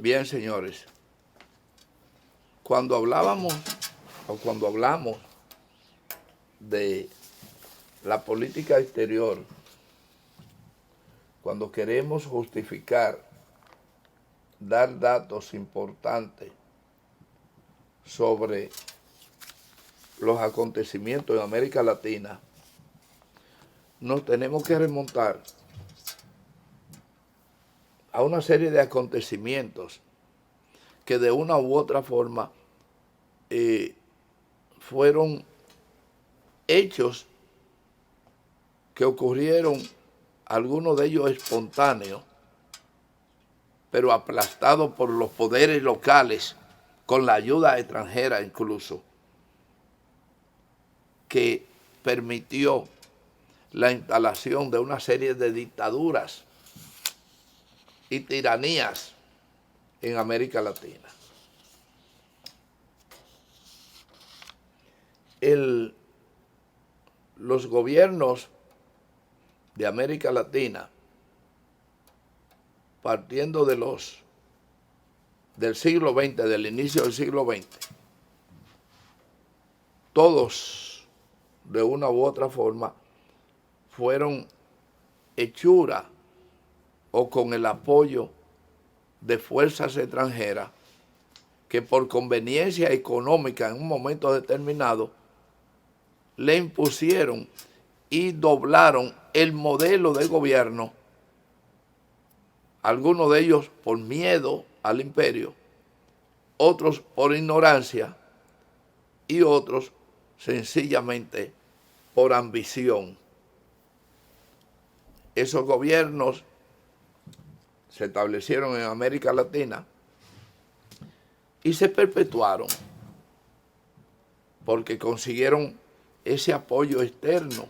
Bien, señores, cuando hablamos de la política exterior, cuando queremos justificar, dar datos importantes sobre los acontecimientos en América Latina, nos tenemos que remontar a una serie de acontecimientos que de una u otra forma fueron hechos que ocurrieron, algunos de ellos espontáneos, pero aplastados por los poderes locales, con la ayuda extranjera incluso, que permitió la instalación de una serie de dictaduras y tiranías en América Latina. Los gobiernos de América Latina, partiendo del siglo XX, del inicio del siglo XX, todos de una u otra forma fueron hechura o con el apoyo de fuerzas extranjeras que por conveniencia económica en un momento determinado le impusieron y doblaron el modelo de gobierno, algunos de ellos por miedo al imperio, otros por ignorancia y otros sencillamente por ambición. Esos gobiernos se establecieron en América Latina y se perpetuaron porque consiguieron ese apoyo externo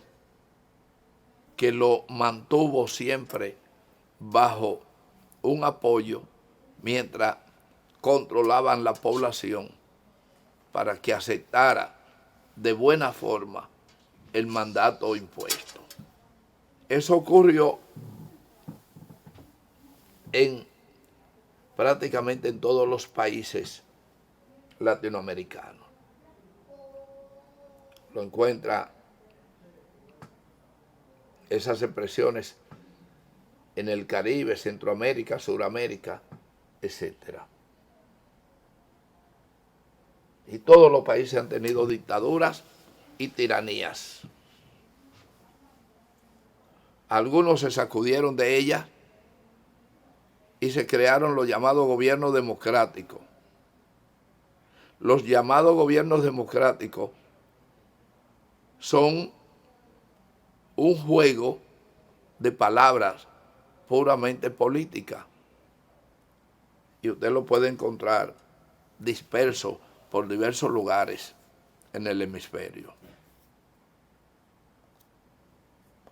que lo mantuvo siempre bajo un apoyo mientras controlaban la población para que aceptara de buena forma el mandato impuesto. Eso ocurrió prácticamente en todos los países latinoamericanos. Lo encuentra esas expresiones en el Caribe, Centroamérica, Suramérica, etc. Y todos los países han tenido dictaduras y tiranías. Algunos se sacudieron de ellas y se crearon los llamados gobiernos democráticos. Los llamados gobiernos democráticos son un juego de palabras puramente política. Y usted lo puede encontrar disperso por diversos lugares en el hemisferio.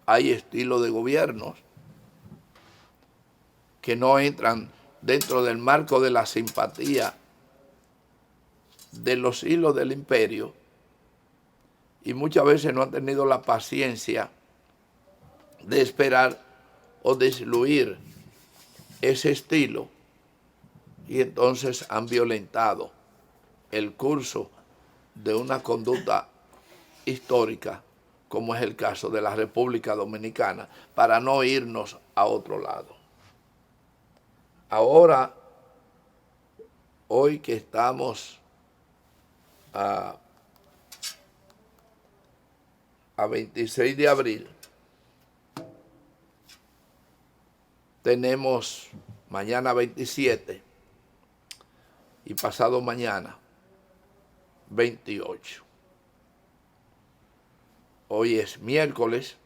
Hay estilos de gobiernos que no entran dentro del marco de la simpatía de los hilos del imperio y muchas veces no han tenido la paciencia de esperar o destruir ese estilo y entonces han violentado el curso de una conducta histórica como es el caso de la República Dominicana, para no irnos a otro lado. Ahora, hoy que estamos a 26 de abril, tenemos mañana 27 y pasado mañana 28. Hoy es miércoles,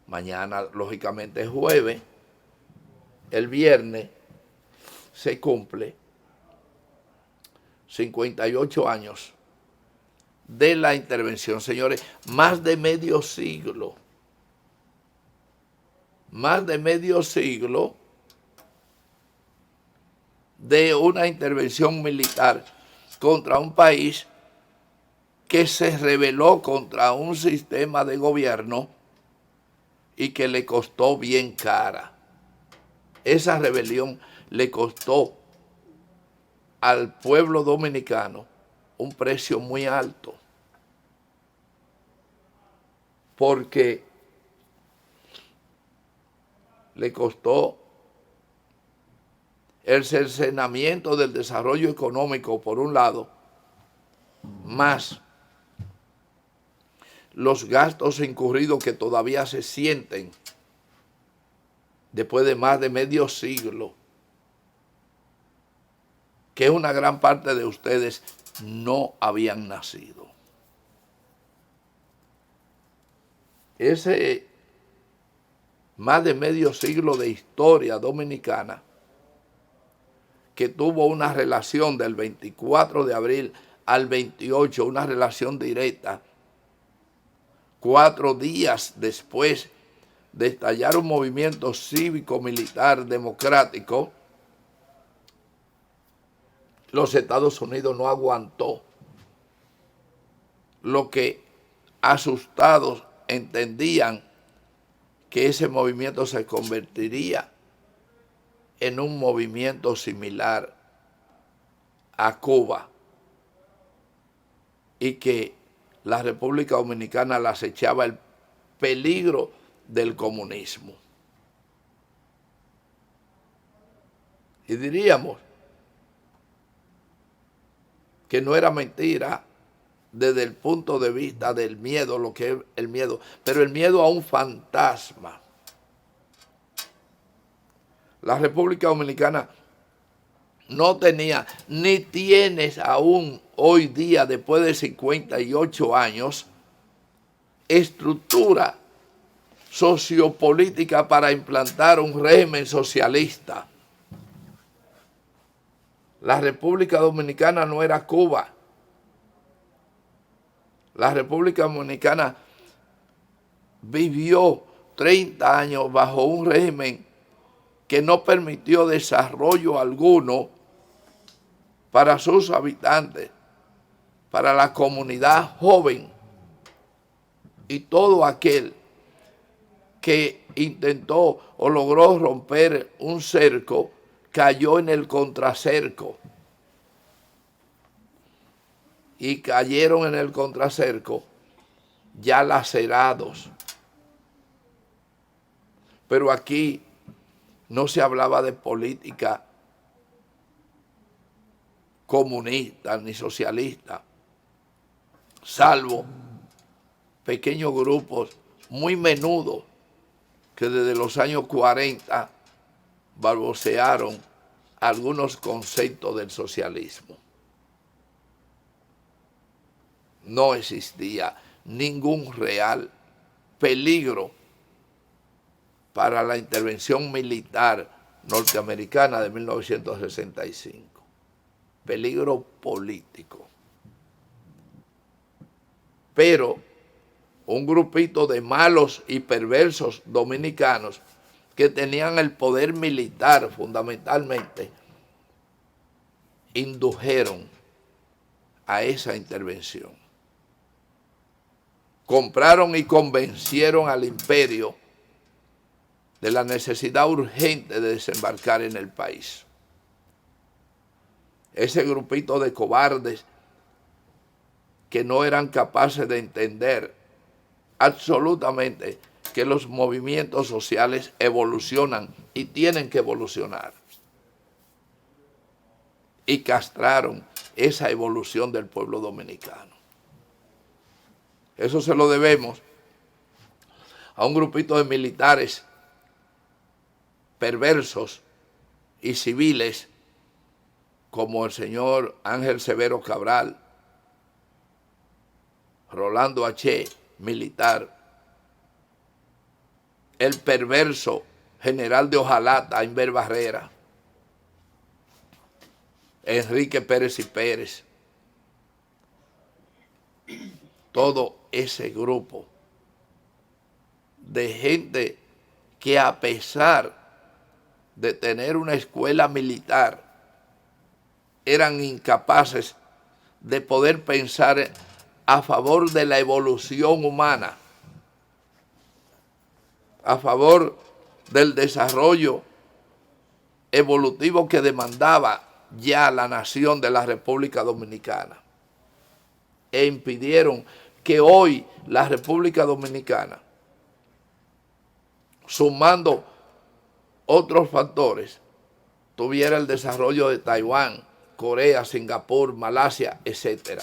mañana lógicamente es jueves, el viernes se cumple 58 años de la intervención, señores, más de medio siglo de una intervención militar contra un país que se rebeló contra un sistema de gobierno y que le costó bien cara. Esa rebelión le costó al pueblo dominicano un precio muy alto, porque le costó el cercenamiento del desarrollo económico por un lado, más los gastos incurridos que todavía se sienten después de más de medio siglo, que una gran parte de ustedes no habían nacido. Ese más de medio siglo de historia dominicana, que tuvo una relación del 24 de abril al 28, una relación directa, 4 días después de estallar un movimiento cívico-militar democrático, los Estados Unidos no aguantó lo que asustados entendían que ese movimiento se convertiría en un movimiento similar a Cuba y que la República Dominicana le acechaba el peligro del comunismo. Y diríamos que no era mentira desde el punto de vista del miedo, lo que es el miedo, pero el miedo a un fantasma. La República Dominicana no tenía, ni tiene aún hoy día, después de 58 años, estructura sociopolítica para implantar un régimen socialista. La República Dominicana no era Cuba. La República Dominicana vivió 30 años bajo un régimen que no permitió desarrollo alguno para sus habitantes, para la comunidad joven y todo aquel que intentó o logró romper un cerco, cayó en el contracerco. Y cayeron en el contracerco ya lacerados. Pero aquí no se hablaba de política comunista ni socialista, salvo pequeños grupos muy menudos que desde los años 40 balbucearon algunos conceptos del socialismo. No existía ningún real peligro para la intervención militar norteamericana de 1965. Peligro político. Pero un grupito de malos y perversos dominicanos que tenían el poder militar fundamentalmente, indujeron a esa intervención. Compraron y convencieron al imperio de la necesidad urgente de desembarcar en el país. Ese grupito de cobardes que no eran capaces de entender absolutamente que los movimientos sociales evolucionan y tienen que evolucionar. Y castraron esa evolución del pueblo dominicano. Eso se lo debemos a un grupito de militares perversos y civiles como el señor Ángel Severo Cabral, Rolando H., militar, el perverso general de Ojalata, Inver Barrera, Enrique Pérez y Pérez, todo ese grupo de gente que a pesar de tener una escuela militar, eran incapaces de poder pensar a favor de la evolución humana, a favor del desarrollo evolutivo que demandaba ya la nación de la República Dominicana, e impidieron que hoy la República Dominicana, sumando otros factores, tuviera el desarrollo de Taiwán, Corea, Singapur, Malasia, etc.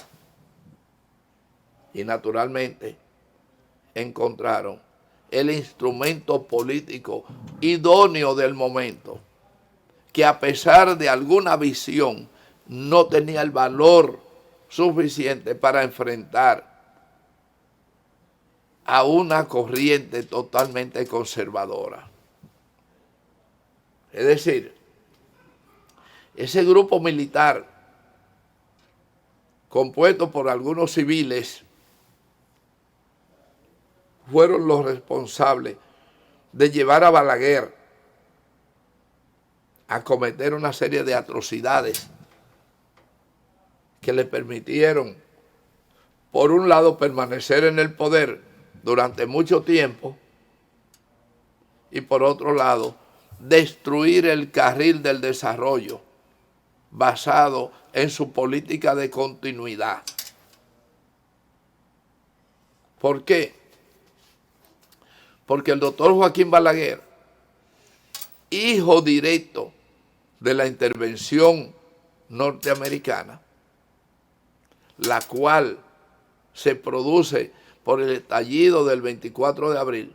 Y naturalmente encontraron el instrumento político idóneo del momento, que a pesar de alguna visión no tenía el valor suficiente para enfrentar a una corriente totalmente conservadora. Es decir, ese grupo militar, compuesto por algunos civiles, fueron los responsables de llevar a Balaguer a cometer una serie de atrocidades que le permitieron, por un lado, permanecer en el poder durante mucho tiempo y, por otro lado, destruir el carril del desarrollo basado en su política de continuidad. ¿Por qué? Porque el doctor Joaquín Balaguer, hijo directo de la intervención norteamericana, la cual se produce por el estallido del 24 de abril,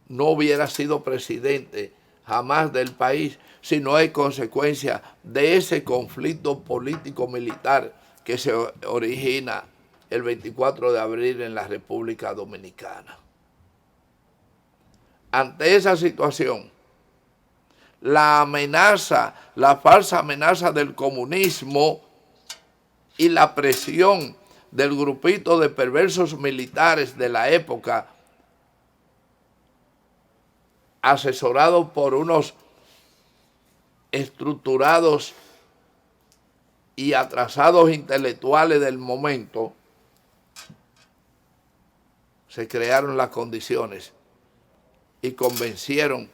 no hubiera sido presidente jamás del país si no es consecuencia de ese conflicto político-militar que se origina el 24 de abril en la República Dominicana. Ante esa situación, la amenaza, la falsa amenaza del comunismo y la presión del grupito de perversos militares de la época, asesorados por unos estructurados y atrasados intelectuales del momento, se crearon las condiciones y convencieron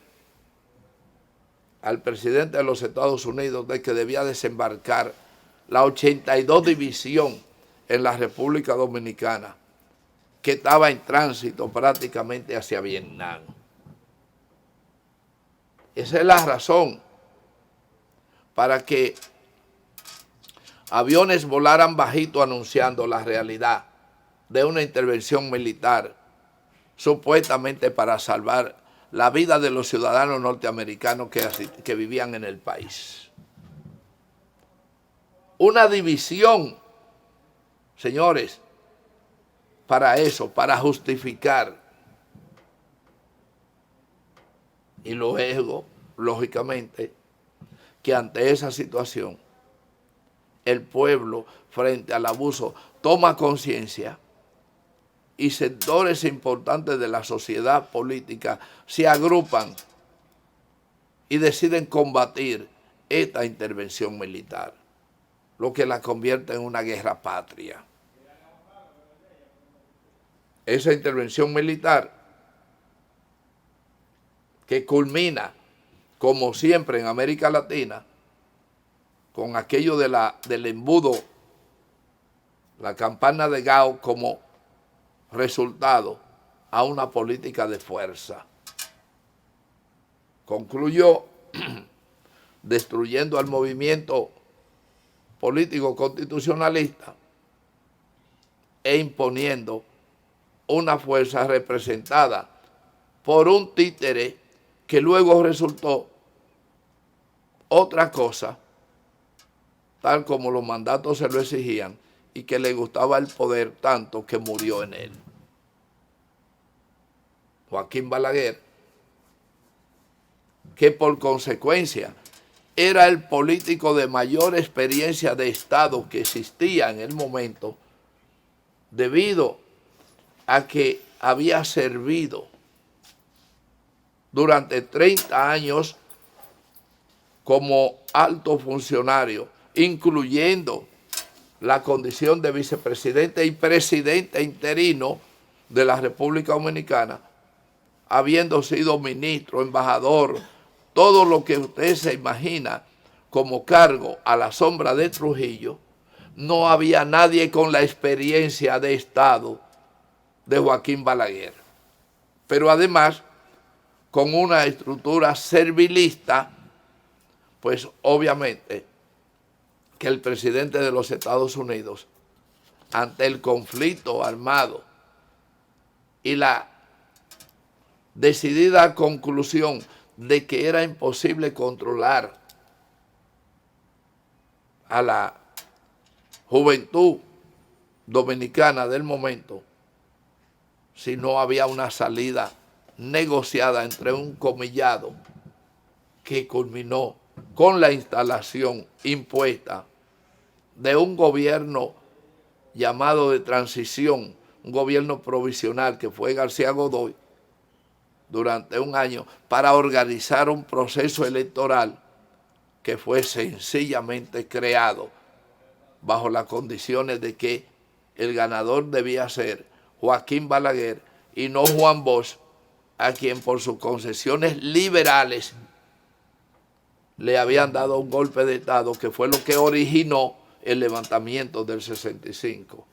al presidente de los Estados Unidos de que debía desembarcar la 82 División en la República Dominicana, que estaba en tránsito prácticamente hacia Vietnam. Esa es la razón para que aviones volaran bajito anunciando la realidad de una intervención militar, supuestamente para salvar la vida de los ciudadanos norteamericanos que vivían en el país. Una división, señores, para eso, para justificar. Y luego, lógicamente, que ante esa situación, el pueblo, frente al abuso, toma conciencia y sectores importantes de la sociedad política se agrupan y deciden combatir esta intervención militar, lo que la convierte en una guerra patria. Esa intervención militar que culmina, como siempre en América Latina, con aquello del embudo, la campana de Gao como resultado a una política de fuerza. Concluyó destruyendo al movimiento político constitucionalista e imponiendo una fuerza representada por un títere que luego resultó otra cosa, tal como los mandatos se lo exigían, y que le gustaba el poder tanto que murió en él. Joaquín Balaguer, que por consecuencia era el político de mayor experiencia de Estado que existía en el momento, debido a que había servido durante 30 años como alto funcionario, incluyendo la condición de vicepresidente y presidente interino de la República Dominicana, habiendo sido ministro, embajador, todo lo que usted se imagina como cargo a la sombra de Trujillo, no había nadie con la experiencia de Estado de Joaquín Balaguer. Pero además, con una estructura servilista, pues obviamente que el presidente de los Estados Unidos, ante el conflicto armado y la decidida conclusión de que era imposible controlar a la juventud dominicana del momento si no había una salida negociada entre un comillado que culminó con la instalación impuesta de un gobierno llamado de transición, un gobierno provisional que fue García Godoy durante un año, para organizar un proceso electoral que fue sencillamente creado bajo las condiciones de que el ganador debía ser Joaquín Balaguer y no Juan Bosch, a quien por sus concesiones liberales le habían dado un golpe de Estado que fue lo que originó el levantamiento del 65.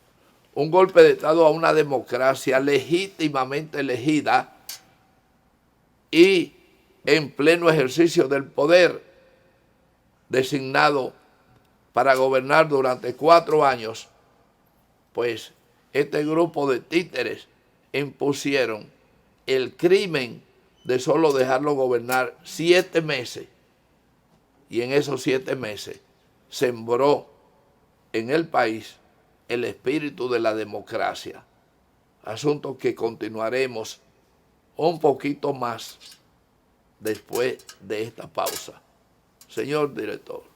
Un golpe de Estado a una democracia legítimamente elegida y en pleno ejercicio del poder, designado para gobernar durante 4 años, pues este grupo de títeres impusieron el crimen de solo dejarlo gobernar 7 meses. Y en esos 7 meses sembró en el país el espíritu de la democracia. Asunto que continuaremos un poquito más después de esta pausa. Señor director.